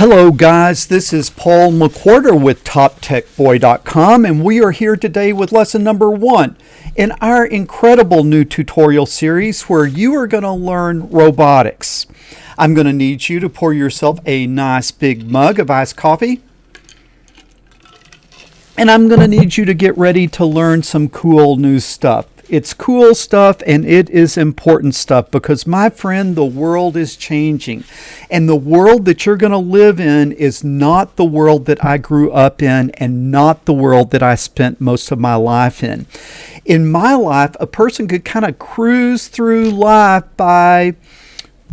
Hello guys, this is Paul McWhorter with TopTechBoy.com, and we are here today with lesson number 1 in our incredible new tutorial series where you are going to learn robotics. I'm going to need you to pour yourself a nice big mug of iced coffee, and I'm going to need you to get ready to learn some cool new stuff. It's cool stuff and it is important stuff because, my friend, the world is changing. And the world that you're going to live in is not the world that I grew up in and not the world that I spent most of my life in. In my life, a person could kind of cruise through life by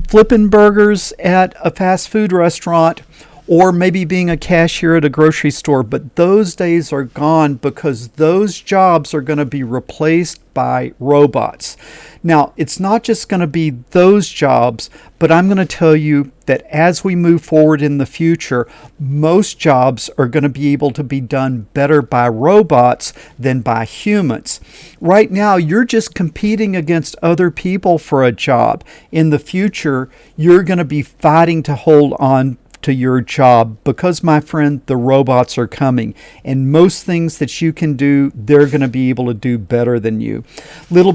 flipping burgers at a fast food restaurant or maybe being a cashier at a grocery store, but those days are gone because those jobs are going to be replaced by robots. Now, it's not just going to be those jobs, but I'm going to tell you that as we move forward in the future, most jobs are going to be able to be done better by robots than by humans. Right now, you're just competing against other people for a job. In the future, you're going to be fighting to hold on to your job because, my friend, the robots are coming, and most things that you can do, they're going to be able to do better than you. A little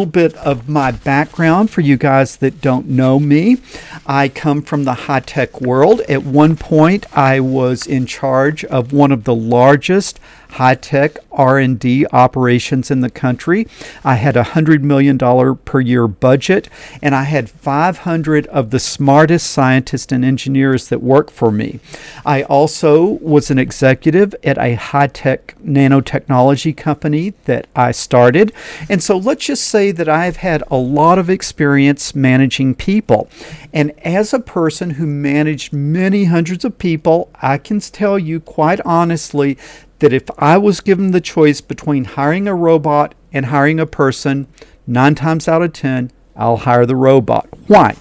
bit of my background for you guys that don't know me. I come from the high-tech world. At one point, I was in charge of one of the largest high-tech R&D operations in the country. I had a $100 million per year budget, and I had 500 of the smartest scientists and engineers that work for me. I also was an executive at a high-tech nanotechnology company that I started. And so let's just say that I've had a lot of experience managing people. And as a person who managed many hundreds of people, I can tell you quite honestly that if I was given the choice between hiring a robot and hiring a person, 9 times out of 10, I'll hire the robot. Why?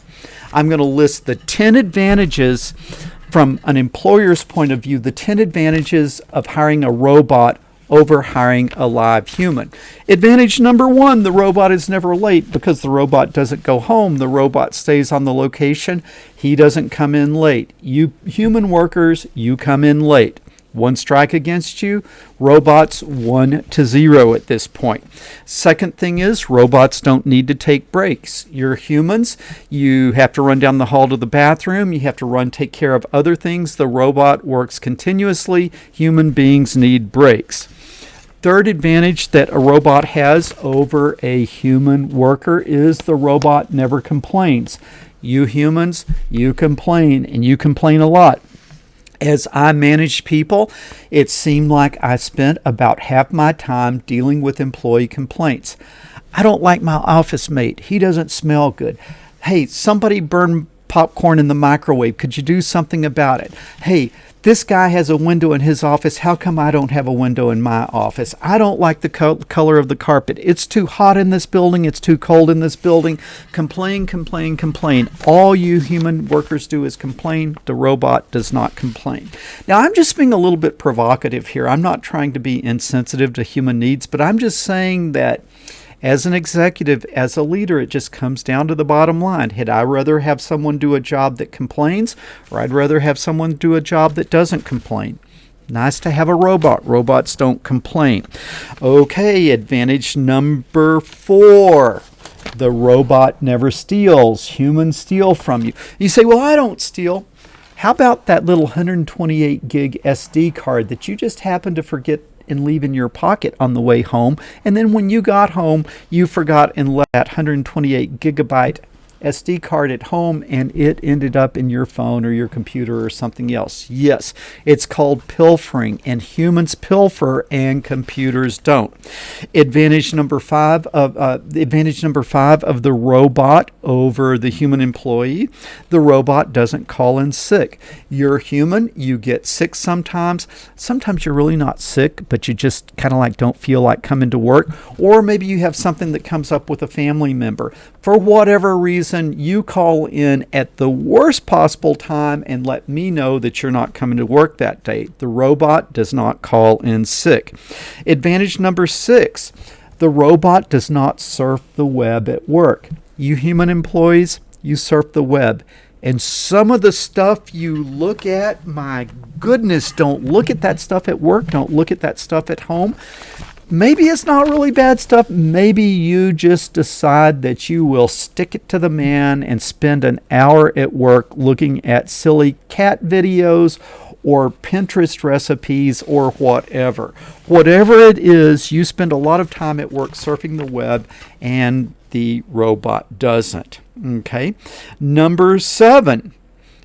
I'm going to list the 10 advantages from an employer's point of view, the 10 advantages of hiring a robot over hiring a live human. Advantage number 1, the robot is never late because the robot doesn't go home. The robot stays on the location. He doesn't come in late. You human workers, you come in late. 1 strike against you, robots 1-0 at this point. Second thing is, robots don't need to take breaks. You're humans, you have to run down the hall to the bathroom, you have to take care of other things. The robot works continuously. Human beings need breaks. Third advantage that a robot has over a human worker is the robot never complains. You humans, you complain, and you complain a lot. As I managed people, it seemed like I spent about half my time dealing with employee complaints. I don't like my office mate. He doesn't smell good. Hey, somebody burned popcorn in the microwave. Could you do something about it? Hey, this guy has a window in his office. How come I don't have a window in my office? I don't like the color of the carpet. It's too hot in this building. It's too cold in this building. Complain, complain, complain. All you human workers do is complain. The robot does not complain. Now, I'm just being a little bit provocative here. I'm not trying to be insensitive to human needs, but I'm just saying that as an executive, as a leader, it just comes down to the bottom line. Had I rather have someone do a job that complains, or I'd rather have someone do a job that doesn't complain? Nice to have a robot. Robots don't complain. Okay, advantage number 4. The robot never steals. Humans steal from you. You say, well, I don't steal. How about that little 128 gig SD card that you just happened to forget and leave in your pocket on the way home, and then when you got home, you forgot and left that 128 gigabyte SD card at home, and it ended up in your phone or your computer or something else. Yes, it's called pilfering, and humans pilfer and computers don't. Advantage number 5 of the robot over the human employee: the robot doesn't call in sick. You're human, you get sick sometimes. Sometimes you're really not sick, but you just kind of like don't feel like coming to work, or maybe you have something that comes up with a family member. For whatever reason, you call in at the worst possible time and let me know that you're not coming to work that day. The robot does not call in sick. Advantage number 6, the robot does not surf the web at work. You human employees, you surf the web. And some of the stuff you look at, my goodness, don't look at that stuff at work, don't look at that stuff at home. Maybe it's not really bad stuff. Maybe you just decide that you will stick it to the man and spend an hour at work looking at silly cat videos or Pinterest recipes or whatever. Whatever it is, you spend a lot of time at work surfing the web, and the robot doesn't. Okay. Number 7.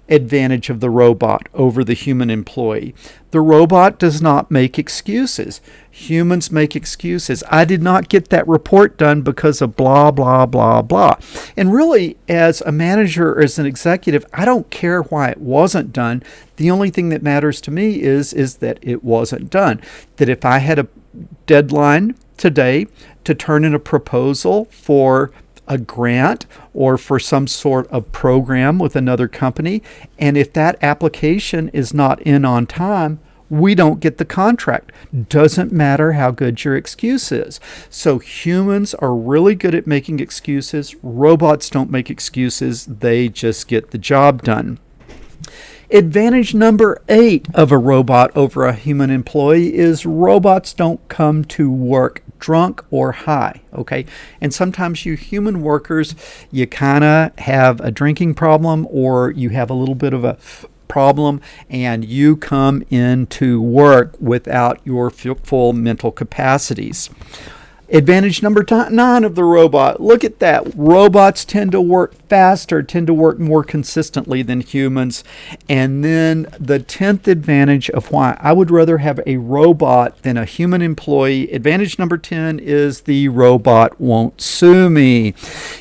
Advantage of the robot over the human employee. The robot does not make excuses. Humans make excuses. I did not get that report done because of blah, blah, blah, blah. And really, as a manager or as an executive, I don't care why it wasn't done. The only thing that matters to me is that it wasn't done. That if I had a deadline today to turn in a proposal for a grant or for some sort of program with another company, and if that application is not in on time, we don't get the contract. Doesn't matter how good your excuse is. So humans are really good at making excuses. Robots don't make excuses. They just get the job done. Advantage number 8 of a robot over a human employee is robots don't come to work drunk or high, okay? And sometimes you human workers, you kind of have a drinking problem or you have a little bit of a problem and you come into work without your full mental capacities. Advantage number 9 of the robot. Look at that. Robots tend to work faster, tend to work more consistently than humans. And then the 10th advantage of why I would rather have a robot than a human employee. Advantage number 10 is the robot won't sue me.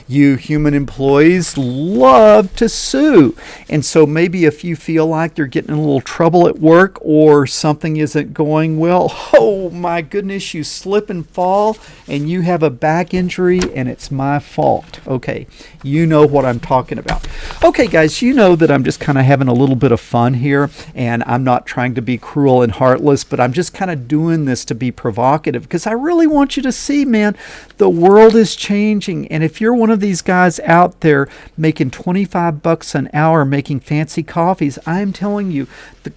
You human employees love to sue. And so maybe if you feel like you're getting in a little trouble at work or something isn't going well, oh my goodness, you slip and fall and you have a back injury and it's my fault. Okay, you know what I'm talking about. Okay, guys, you know that I'm just kind of having a little bit of fun here, and I'm not trying to be cruel and heartless, but I'm just kind of doing this to be provocative because I really want you to see, man, the world is changing. And if you're one of these guys out there making $25 an hour making fancy coffees, I'm telling you,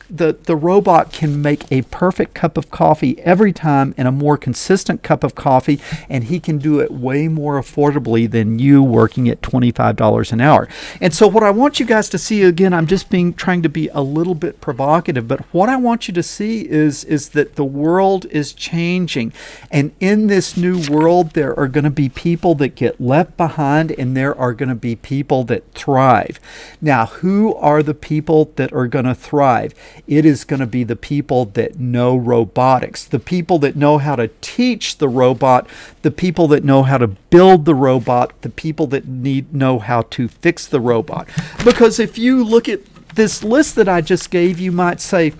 the robot can make a perfect cup of coffee every time and a more consistent cup of coffee, and he can do it way more affordably than you working at $25 an hour. And so what I want you guys to see, again, I'm just trying to be a little bit provocative, but what I want you to see is that the world is changing. And in this new world, there are going to be people that get left behind, and there are going to be people that thrive. Now, who are the people that are going to thrive? It is going to be the people that know robotics, the people that know how to teach the robot, the people that know how to build the robot, the people that know how to fix the robot. Because if you look at this list that I just gave, you might say,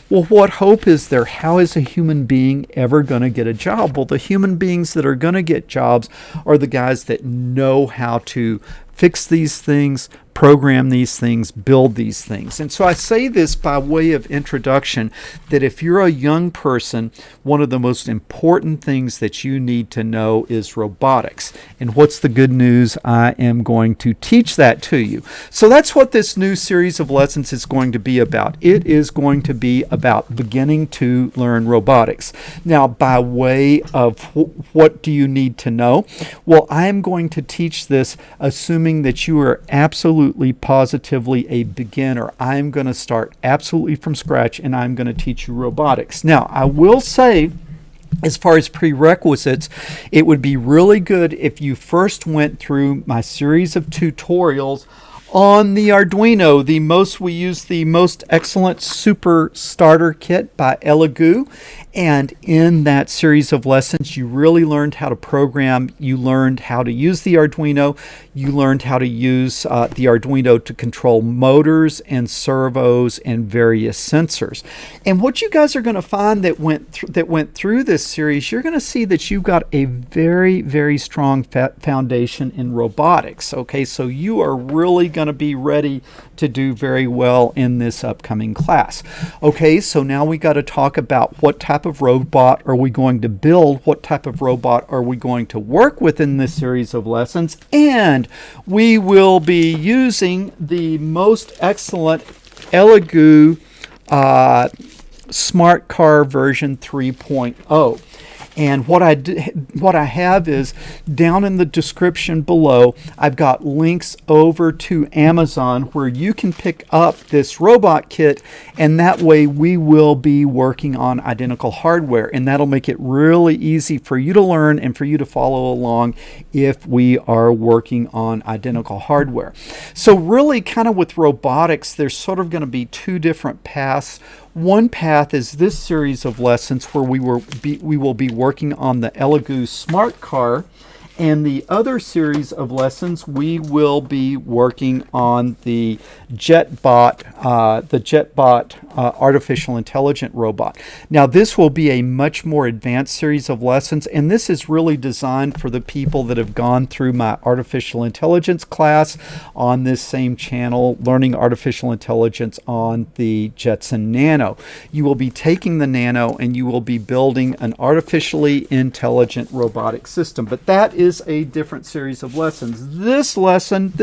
well, what hope is there? How is a human being ever going to get a job? Well, the human beings that are going to get jobs are the guys that know how to fix these things, program these things, build these things. And so I say this by way of introduction, that if you're a young person, one of the most important things that you need to know is robotics. And what's the good news? I am going to teach that to you. So that's what this new series of lessons is going to be about. It is going to be about beginning to learn robotics. Now, by way of what do you need to know? Well, I am going to teach this assuming that you are absolutely, positively a beginner. I'm going to start absolutely from scratch, and I'm going to teach you robotics. Now, I will say, as far as prerequisites, it would be really good if you first went through my series of tutorials on the Arduino. We use the Most Excellent Super Starter Kit by Elegoo. And in that series of lessons, you really learned how to program. You learned how to use the Arduino. You learned how to use the Arduino to control motors and servos and various sensors. And what you guys are going to find that went through this series, you're going to see that you've got a very, very strong foundation in robotics. Okay, so you are really going to be ready to do very well in this upcoming class. Okay, so now we got to talk about what type of of robot are we going to build, what type of robot are we going to work with in this series of lessons, and we will be using the most excellent Elegoo Smart Car version 3.0. And what I have is down in the description below, I've got links over to Amazon where you can pick up this robot kit, and that way we will be working on identical hardware, and that'll make it really easy for you to learn and for you to follow along if we are working on identical hardware. So really, kind of with robotics, there's sort of going to be two different paths. One path is this series of lessons where we will be working on the Elegoo Smart Car, and the other series of lessons we will be working on the JetBot artificial intelligent robot. Now this will be a much more advanced series of lessons, and this is really designed for the people that have gone through my artificial intelligence class on this same channel, learning artificial intelligence on the Jetson Nano. You will be taking the Nano and you will be building an artificially intelligent robotic system, but that is a different series of lessons. This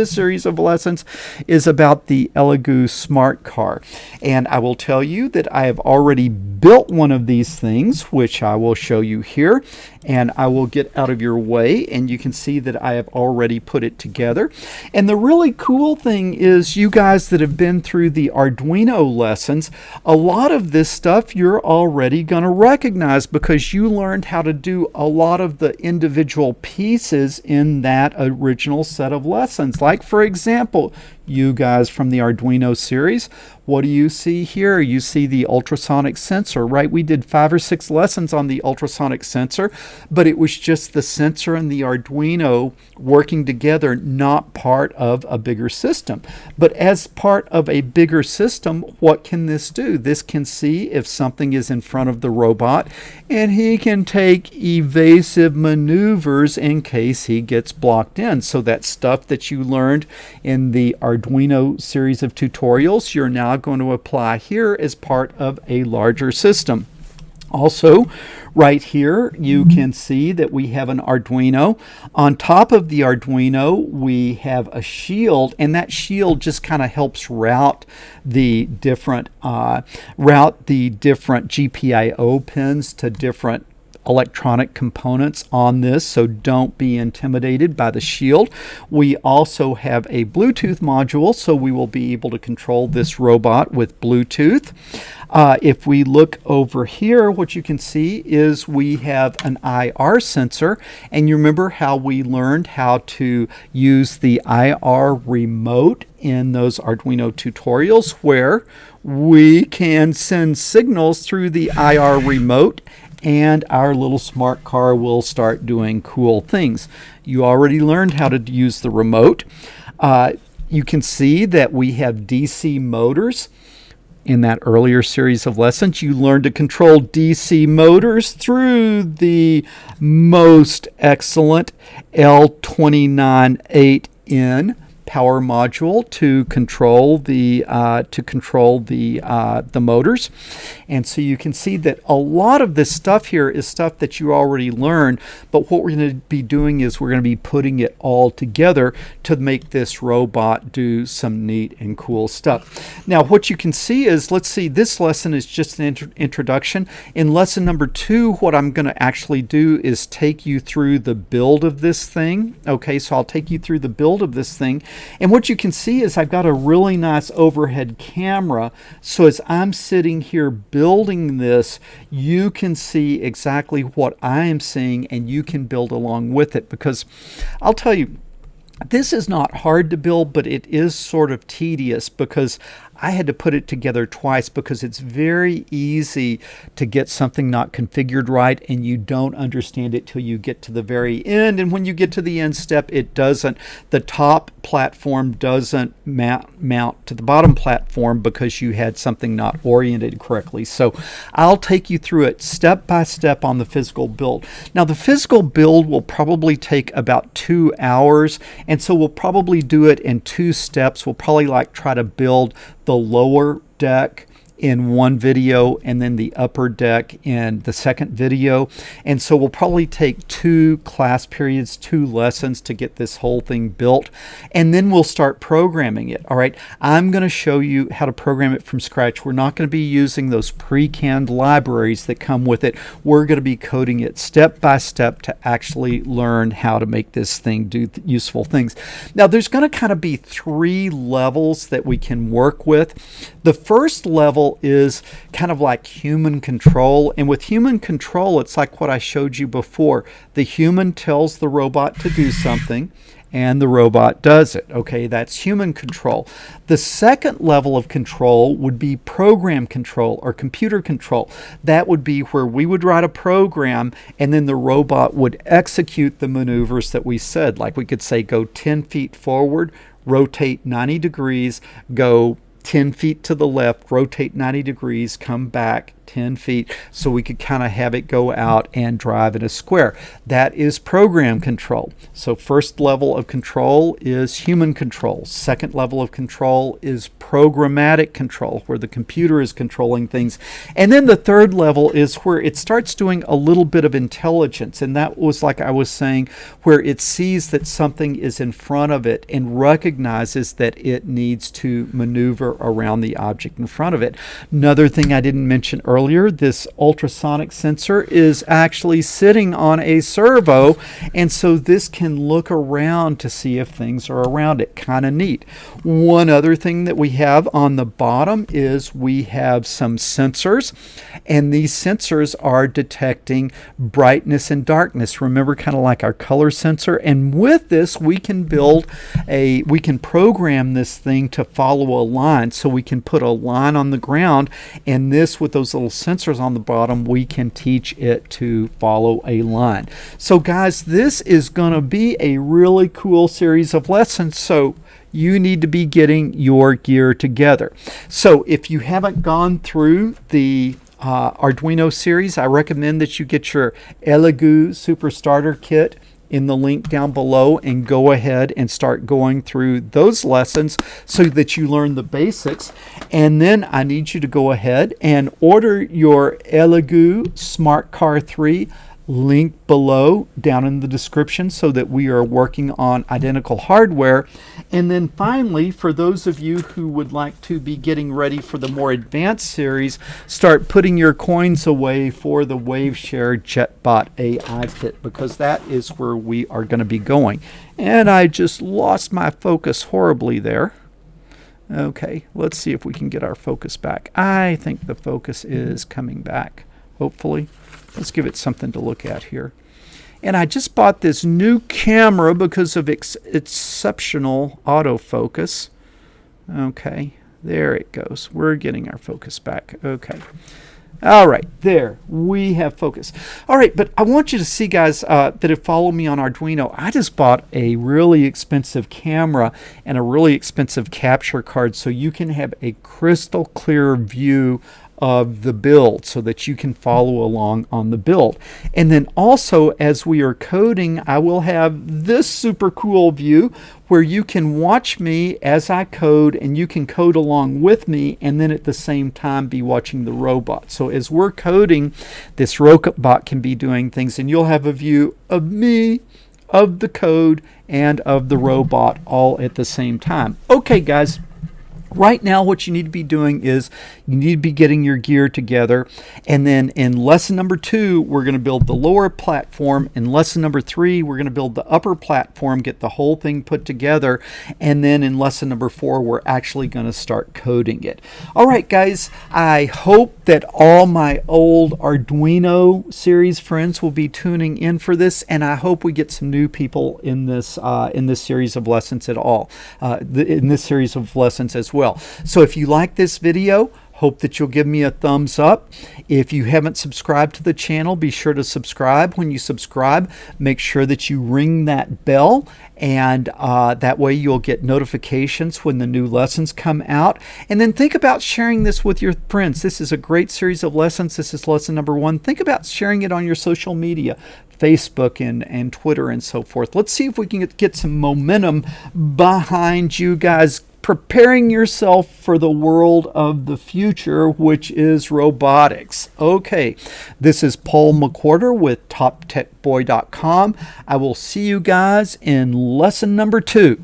series of lessons is about the Elegoo Smart Car, and I will tell you that I have already built one of these things, which I will show you here, and I will get out of your way, and you can see that I have already put it together. And the really cool thing is, you guys that have been through the Arduino lessons, a lot of this stuff you're already going to recognize because you learned how to do a lot of the individual pieces in that original set of lessons. Like, for example, you guys from the Arduino series, what do you see here? You see the ultrasonic sensor, right? We did 5 or 6 lessons on the ultrasonic sensor, but it was just the sensor and the Arduino working together, not part of a bigger system. But as part of a bigger system, what can this do? This can see if something is in front of the robot, and he can take evasive maneuvers in case he gets blocked in. So that stuff that you learned in the Arduino series of tutorials, you're now going to apply here as part of a larger system. Also, right here, you can see that we have an Arduino. On top of the Arduino, we have a shield, and that shield just kind of helps route the different GPIO pins to different electronic components on this, so don't be intimidated by the shield. We also have a Bluetooth module, so we will be able to control this robot with Bluetooth. If we look over here, what you can see is we have an IR sensor, and you remember how we learned how to use the IR remote in those Arduino tutorials, where we can send signals through the IR remote and our little smart car will start doing cool things. You already learned how to use the remote. You can see that we have DC motors. In that earlier series of lessons, you learned to control DC motors through the most excellent L298N power module to control the motors. And so you can see that a lot of this stuff here is stuff that you already learned, but what we're going to be doing is we're going to be putting it all together to make this robot do some neat and cool stuff. Now what you can see is, let's see, this lesson is just an introduction. In lesson number 2, what I'm going to actually do is take you through the build of this thing. Okay, so I'll take you through the build of this thing. And what you can see is I've got a really nice overhead camera. So as I'm sitting here building this, you can see exactly what I am seeing, and you can build along with it. Because I'll tell you, this is not hard to build, but it is sort of tedious because I had to put it together twice, because it's very easy to get something not configured right and you don't understand it till you get to the very end. And when you get to the end step, it doesn't, the top platform doesn't mount to the bottom platform because you had something not oriented correctly. So I'll take you through it step by step on the physical build. Now the physical build will probably take about 2 hours, and so we'll probably do it in 2 steps. We'll probably try to build the lower deck in one video and then the upper deck in the second video. And so we'll probably take 2 class periods, 2 lessons to get this whole thing built. And then we'll start programming it. All right, I'm going to show you how to program it from scratch. We're not going to be using those pre-canned libraries that come with it. We're going to be coding it step by step to actually learn how to make this thing do useful things. Now, there's going to kind of be 3 levels that we can work with. The first level is kind of like human control, and with human control, it's like what I showed you before. The human tells the robot to do something, and the robot does it. Okay, that's human control. The second level of control would be program control or computer control. That would be where we would write a program and then the robot would execute the maneuvers that we said. Like we could say go 10 feet forward, rotate 90 degrees, go 10 feet to the left, rotate 90 degrees, come back 10 feet, so we could kind of have it go out and drive in a square. That is program control. So first level of control is human control. Second level of control is programmatic control, where the computer is controlling things. And then the third level is where it starts doing a little bit of intelligence, and that was, like I was saying, where it sees that something is in front of it and recognizes that it needs to maneuver around the object in front of it. Another thing I didn't mention earlier, this ultrasonic sensor is actually sitting on a servo, and so this can look around to see if things are around it. Kind of neat. One other thing that we have on the bottom is we have some sensors, and these sensors are detecting brightness and darkness. Remember, kind of like our color sensor. And with this, we can program this thing to follow a line. So we can put a line on the ground, and this, with those little sensors on the bottom, we can teach it to follow a line. So guys, this is going to be a really cool series of lessons. So you need to be getting your gear together. So if you haven't gone through the Arduino series, I recommend that you get your Elegoo Super Starter Kit in the link down below and go ahead and start going through those lessons so that you learn the basics. And then I need you to go ahead and order your Elegoo Smart Car 3, link below down in the description, so that we are working on identical hardware. And then finally, for those of you who would like to be getting ready for the more advanced series, start putting your coins away for the WaveShare JetBot AI kit, because that is where we are going to be going. And I just lost my focus horribly there. Okay, let's see if we can get our focus back. I think the focus is coming back, hopefully. Let's give it something to look at here. And I just bought this new camera because of exceptional autofocus. Okay, there it goes. We're getting our focus back. Okay. All right, there, we have focus. All right, but I want you to see, guys, that have followed me on Arduino, I just bought a really expensive camera and a really expensive capture card so you can have a crystal clear view of the build so that you can follow along on the build. And then also, as we are coding, I will have this super cool view where you can watch me as I code, and you can code along with me, and then at the same time be watching the robot. So as we're coding, this robot can be doing things, and you'll have a view of me, of the code, and of the robot all at the same time. Okay, guys. Right now, what you need to be doing is you need to be getting your gear together. And then in lesson number 2, we're going to build the lower platform. In lesson number 3, we're going to build the upper platform, get the whole thing put together. And then in lesson number 4, we're actually going to start coding it. All right, guys, I hope that all my old Arduino series friends will be tuning in for this. And I hope we get some new people in this series of lessons in this series of lessons as well. So if you like this video, hope that you'll give me a thumbs up. If you haven't subscribed to the channel, be sure to subscribe. When you subscribe, make sure that you ring that bell, and that way you'll get notifications when the new lessons come out. And then think about sharing this with your friends. This is a great series of lessons. This is lesson number 1. Think about sharing it on your social media, Facebook and Twitter and so forth. Let's see if we can get some momentum behind you guys preparing yourself for the world of the future, which is robotics. Okay, this is Paul McWhorter with TopTechBoy.com. I will see you guys in lesson number 2.